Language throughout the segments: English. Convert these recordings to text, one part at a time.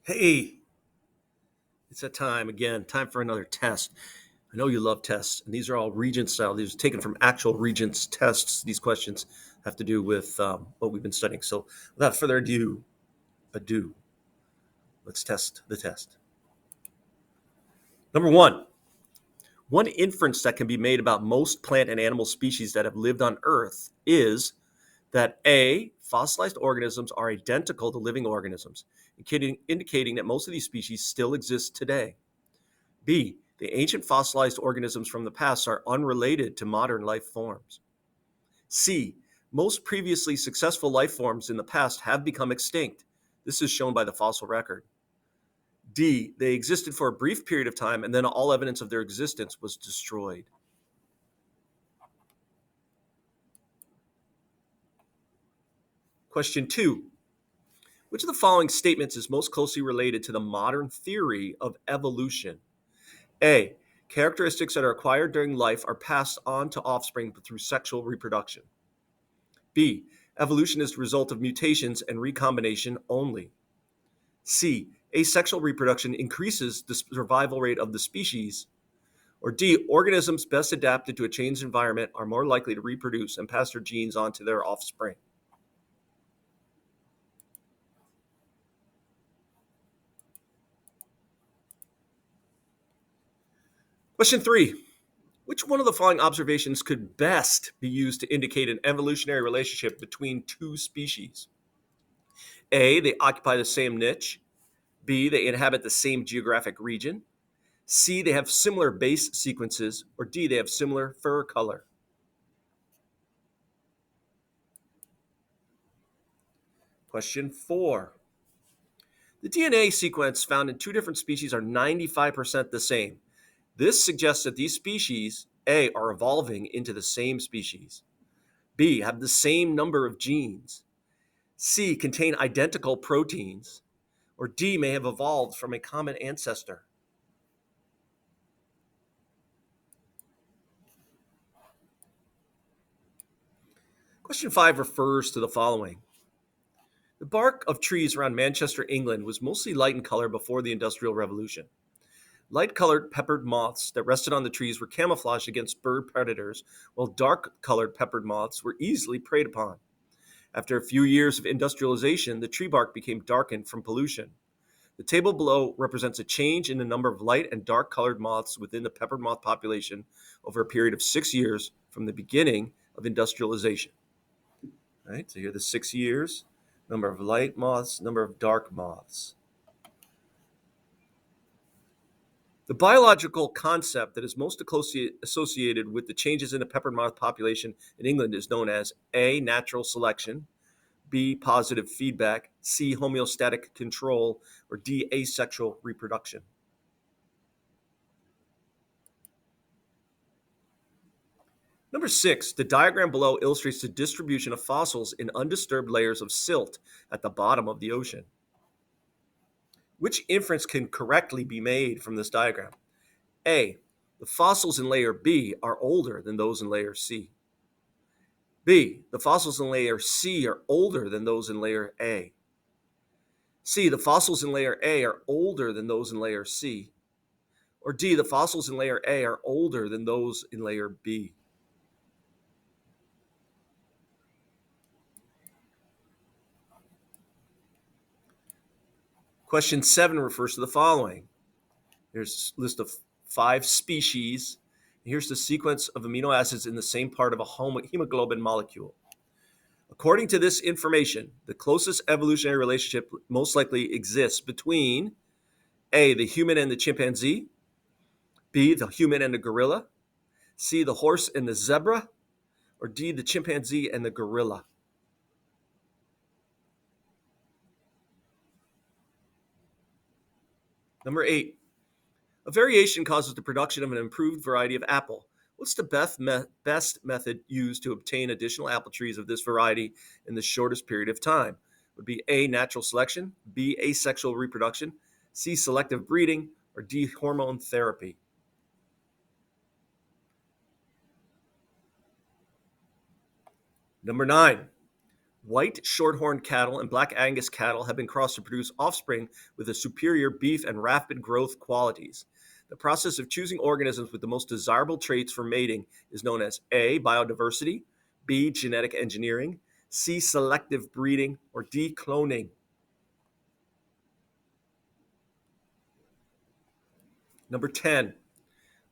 Hey, it's that time again. Time for another test. I know you love tests, and these are all Regents style. These are taken from actual Regents tests. These questions have to do with what we've been studying. So, without further ado, let's test the test. Number one inference that can be made about most plant and animal species that have lived on Earth is that A, fossilized organisms are identical to living organisms, indicating that most of these species still exist today. B, the ancient fossilized organisms from the past are unrelated to modern life forms. C, most previously successful life forms in the past have become extinct. This is shown by the fossil record. D, they existed for a brief period of time and then all evidence of their existence was destroyed. Question 2. Which of the following statements is most closely related to the modern theory of evolution? A, characteristics that are acquired during life are passed on to offspring through sexual reproduction. B, evolution is the result of mutations and recombination only. C, asexual reproduction increases the survival rate of the species. Or D, organisms best adapted to a changed environment are more likely to reproduce and pass their genes on to their offspring. Question 3. Which one of the following observations could best be used to indicate an evolutionary relationship between two species? A, they occupy the same niche. B, they inhabit the same geographic region. C, they have similar base sequences. Or D, they have similar fur color. Question 4. The DNA sequence found in two different species are 95% the same. This suggests that these species, A, are evolving into the same species. B, have the same number of genes. C, contain identical proteins. Or D, may have evolved from a common ancestor. Question 5 refers to the following. The bark of trees around Manchester, England was mostly light in color before the Industrial Revolution. Light colored peppered moths that rested on the trees were camouflaged against bird predators, while dark colored peppered moths were easily preyed upon. After a few years of industrialization, the tree bark became darkened from pollution. The table below represents a change in the number of light and dark colored moths within the peppered moth population over a period of 6 years from the beginning of industrialization. All right, so here are the 6 years, number of light moths, number of dark moths. The biological concept that is most closely associated with the changes in the peppered moth population in England is known as A, natural selection, B, positive feedback, C, homeostatic control, or D, asexual reproduction. Number 6, the diagram below illustrates the distribution of fossils in undisturbed layers of silt at the bottom of the ocean. Which inference can correctly be made from this diagram? A, the fossils in layer B are older than those in layer C. B, the fossils in layer C are older than those in layer A. C, the fossils in layer A are older than those in layer C. Or D, the fossils in layer A are older than those in layer B. Question 7 refers to the following. Here's a list of 5 species. Here's the sequence of amino acids in the same part of a hemoglobin molecule. According to this information, the closest evolutionary relationship most likely exists between A, the human and the chimpanzee, B, the human and the gorilla, C, the horse and the zebra, or D, the chimpanzee and the gorilla. Number 8, a variation causes the production of an improved variety of apple. What's the best method used to obtain additional apple trees of this variety in the shortest period of time? Would be A, natural selection, B, asexual reproduction, C, selective breeding, or D, hormone therapy. Number 9, White shorthorn cattle and black Angus cattle have been crossed to produce offspring with a superior beef and rapid growth qualities. The process of choosing organisms with the most desirable traits for mating is known as A, biodiversity, B, genetic engineering, C, selective breeding, or D, cloning. Number 10.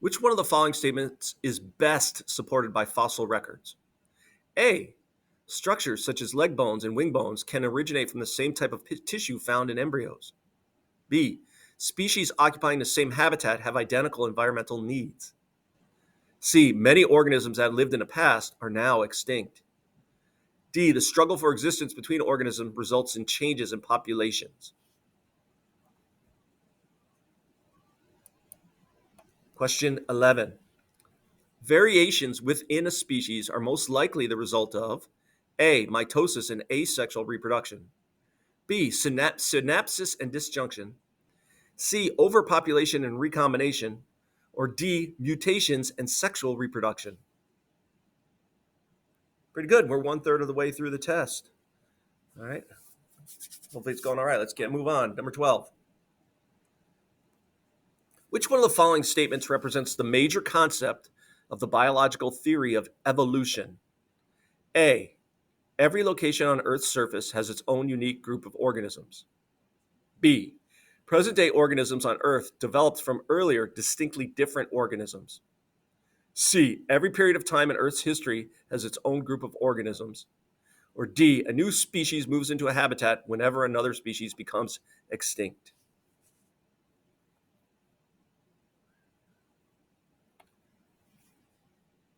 Which one of the following statements is best supported by fossil records? A. Structures such as leg bones and wing bones can originate from the same type of tissue found in embryos. B. Species occupying the same habitat have identical environmental needs. C. Many organisms that lived in the past are now extinct. D. The struggle for existence between organisms results in changes in populations. Question 11. Variations within a species are most likely the result of A. Mitosis and asexual reproduction. B. Synapsis and disjunction. C. Overpopulation and recombination. Or D. Mutations and sexual reproduction. Pretty good. We're 1/3 of the way through the test. All right. Hopefully it's going all right. Let's move on. Number 12. Which one of the following statements represents the major concept of the biological theory of evolution? A. Every location on Earth's surface has its own unique group of organisms. B. Present-day organisms on Earth developed from earlier, distinctly different organisms. C. Every period of time in Earth's history has its own group of organisms. Or D. A new species moves into a habitat whenever another species becomes extinct.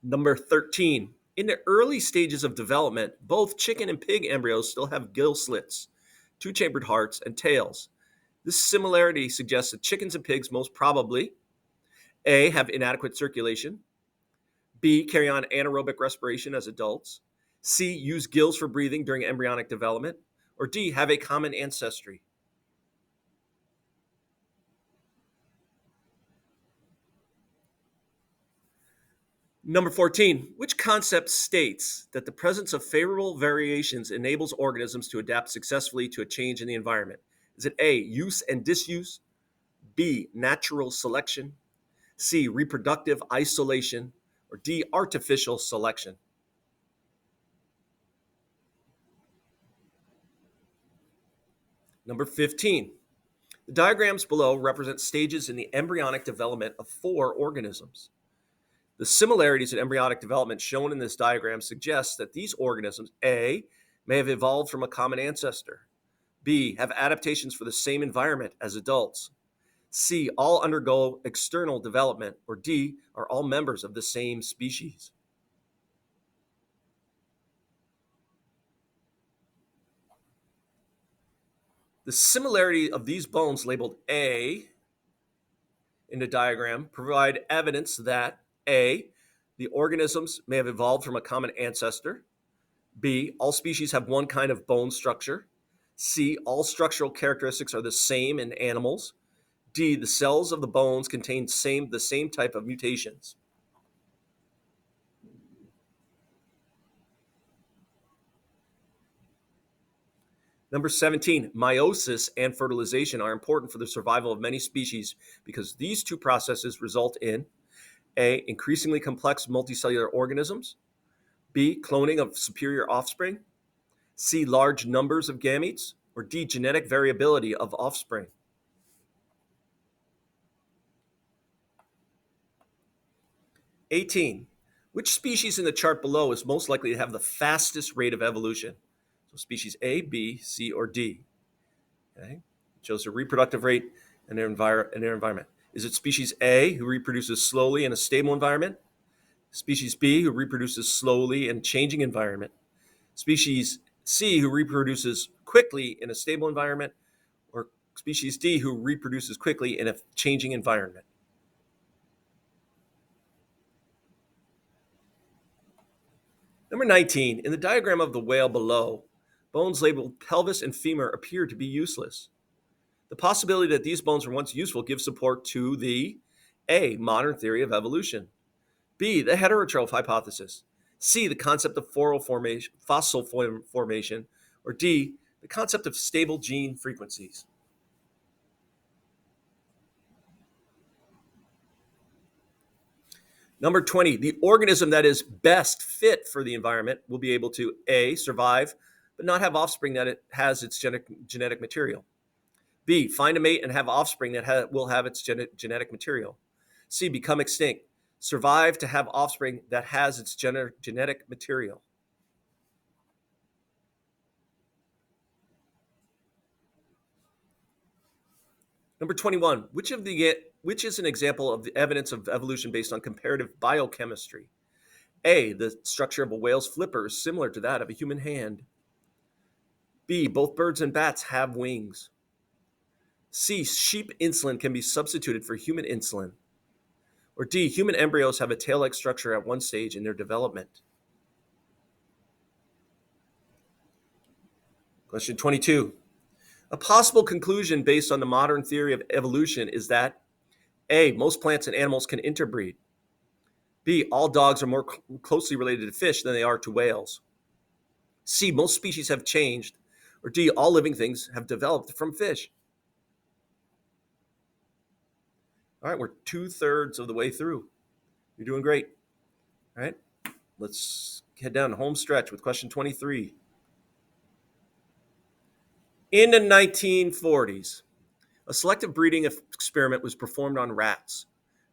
Number 13. In the early stages of development, both chicken and pig embryos still have gill slits, two-chambered hearts, and tails. This similarity suggests that chickens and pigs most probably A. Have inadequate circulation, B. Carry on anaerobic respiration as adults, C. Use gills for breathing during embryonic development, or D. Have a common ancestry. Number 14. Which concept states that the presence of favorable variations enables organisms to adapt successfully to a change in the environment? Is it A. Use and disuse, B. Natural selection, C. Reproductive isolation, or D. Artificial selection? Number 15. The diagrams below represent stages in the embryonic development of 4 organisms. The similarities in embryonic development shown in this diagram suggest that these organisms, A, may have evolved from a common ancestor, B, have adaptations for the same environment as adults, C, all undergo external development, or D, are all members of the same species. The similarity of these bones labeled A in the diagram provide evidence that A, the organisms may have evolved from a common ancestor, B, all species have one kind of bone structure, C, all structural characteristics are the same in animals, D, the cells of the bones contain the same type of mutations. Number 17, meiosis and fertilization are important for the survival of many species because these two processes result in A, increasingly complex multicellular organisms, B, cloning of superior offspring, C, large numbers of gametes, or D, genetic variability of offspring. '18. Which species in the chart below is most likely to have the fastest rate of evolution? So species A, B, C, or D. Okay. It shows the reproductive rate and their environment. Is it species A, who reproduces slowly in a stable environment? Species B, who reproduces slowly in a changing environment? Species C, who reproduces quickly in a stable environment? Or species D, who reproduces quickly in a changing environment? Number 19, in the diagram of the whale below, bones labeled pelvis and femur appear to be useless. The possibility that these bones were once useful gives support to the A, modern theory of evolution, B, the heterotroph hypothesis, C, the concept of fossil formation, or D, the concept of stable gene frequencies. Number 20, the organism that is best fit for the environment will be able to A, survive, but not have offspring that it has its genetic material. B, find a mate and have offspring that will have its genetic material. C, become extinct, survive to have offspring that has its genetic material. Number 21, which is an example of the evidence of evolution based on comparative biochemistry? A, the structure of a whale's flipper is similar to that of a human hand. B, both birds and bats have wings. C, sheep insulin can be substituted for human insulin. Or D, human embryos have a tail-like structure at one stage in their development. Question 22. A possible conclusion based on the modern theory of evolution is that A, most plants and animals can interbreed. B, all dogs are more closely related to fish than they are to whales. C, most species have changed. Or D, all living things have developed from fish. All right, we're 2/3 of the way through. You're doing great. All right, let's head down home stretch with question 23. In the 1940s, a selective breeding experiment was performed on rats.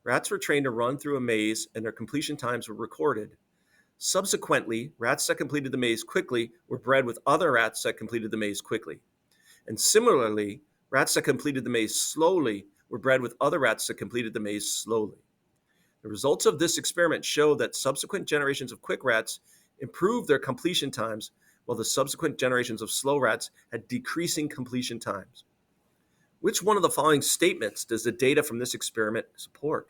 Rats were trained to run through a maze, and their completion times were recorded. Subsequently, rats that completed the maze quickly were bred with other rats that completed the maze quickly. And similarly, rats that completed the maze slowly were bred with other rats that completed the maze slowly. The results of this experiment show that subsequent generations of quick rats improved their completion times, while the subsequent generations of slow rats had decreasing completion times. Which one of the following statements does the data from this experiment support?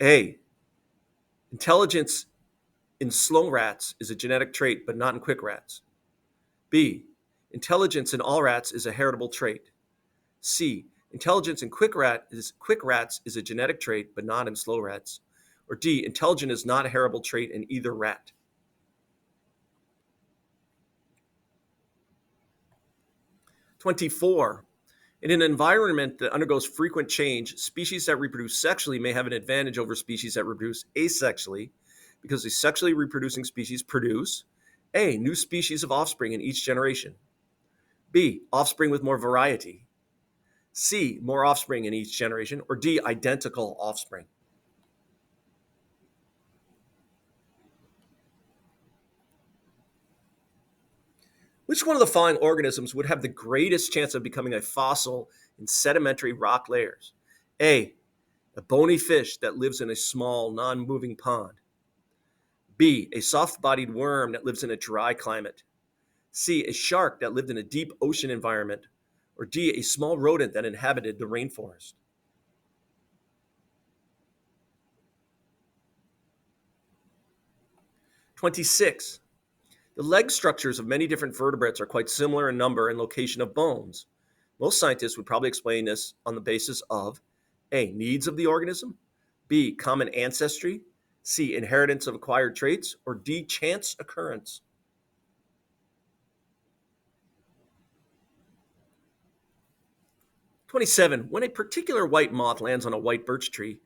A, intelligence in slow rats is a genetic trait, but not in quick rats. B, intelligence in all rats is a heritable trait. C, intelligence in quick rats is a genetic trait, but not in slow rats. Or D, intelligence is not a heritable trait in either rat. 24. In an environment that undergoes frequent change, species that reproduce sexually may have an advantage over species that reproduce asexually, because the sexually reproducing species produce A, new species of offspring in each generation. B, offspring with more variety. C, more offspring in each generation. Or D, identical offspring. Which one of the following organisms would have the greatest chance of becoming a fossil in sedimentary rock layers? A, a bony fish that lives in a small, non-moving pond. B, a soft-bodied worm that lives in a dry climate. C, a shark that lived in a deep ocean environment. Or D, a small rodent that inhabited the rainforest. 26. The leg structures of many different vertebrates are quite similar in number and location of bones. Most scientists would probably explain this on the basis of A, needs of the organism, B, common ancestry, C, inheritance of acquired traits, or D, chance occurrence. 27. When a particular white moth lands on a white birch tree,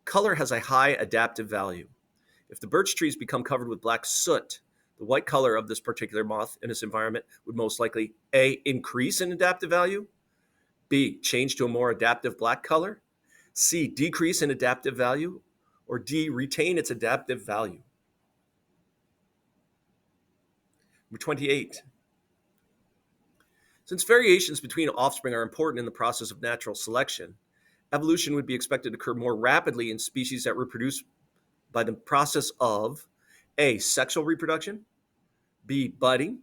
color has a high adaptive value. If the birch trees become covered with black soot, the white color of this particular moth in this environment would most likely A, increase in adaptive value, B, change to a more adaptive black color, C, decrease in adaptive value, or D, retain its adaptive value. Number 28. Since variations between offspring are important in the process of natural selection, evolution would be expected to occur more rapidly in species that reproduce by the process of A, sexual reproduction, B, budding,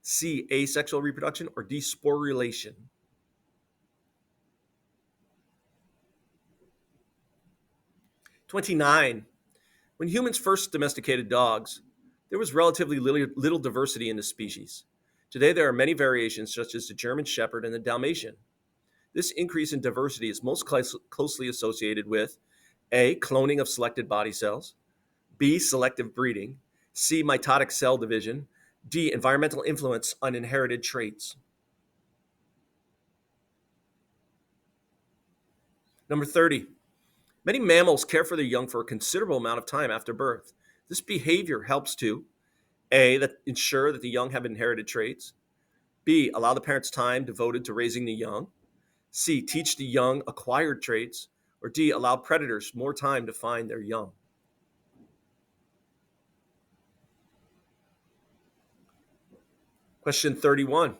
C, asexual reproduction, or D, sporulation. 29. When humans first domesticated dogs, there was relatively little diversity in the species. Today, there are many variations, such as the German Shepherd and the Dalmatian. This increase in diversity is most closely associated with A, cloning of selected body cells, B, selective breeding, C. Mitotic cell division. D. Environmental influence on inherited traits. Number 30. Many mammals care for their young for a considerable amount of time after birth. This behavior helps to A. That ensure that the young have inherited traits. B. Allow the parents time devoted to raising the young. C. Teach the young acquired traits. Or D. Allow predators more time to find their young. Question 31.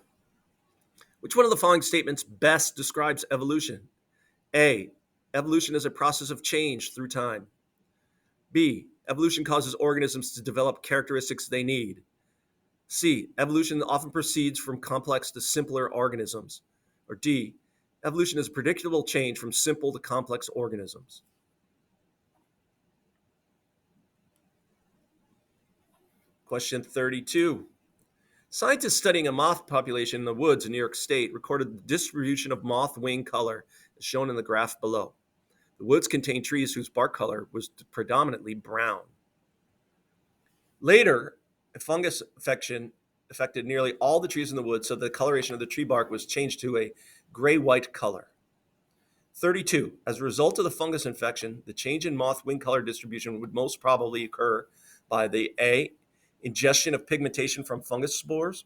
Which one of the following statements best describes evolution? A. Evolution is a process of change through time. B. Evolution causes organisms to develop characteristics they need. C. Evolution often proceeds from complex to simpler organisms. Or D. Evolution is a predictable change from simple to complex organisms. Question 32. Scientists studying a moth population in the woods in New York State recorded the distribution of moth wing color, as shown in the graph below. The woods contained trees whose bark color was predominantly brown. Later, a fungus infection affected nearly all the trees in the woods, so the coloration of the tree bark was changed to a gray-white color. 32. As a result of the fungus infection, the change in moth wing color distribution would most probably occur by the A. Ingestion of pigmentation from fungus spores.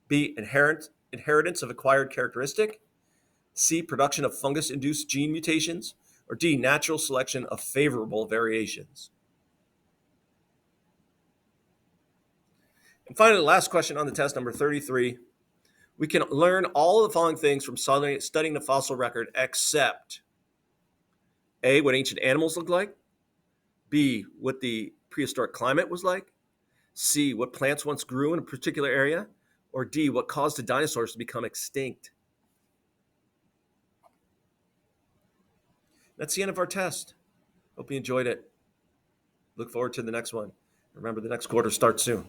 B. Inheritance of acquired characteristic. C. Production of fungus-induced gene mutations. Or D. Natural selection of favorable variations. And finally, the last question on the test, number 33. We can learn all of the following things from studying the fossil record except A. What ancient animals look like. B. What the prehistoric climate was like. C. What plants once grew in a particular area. Or D. What caused the dinosaurs to become extinct. That's the end of our test. Hope you enjoyed it. Look forward to the next one. Remember, the next quarter starts soon.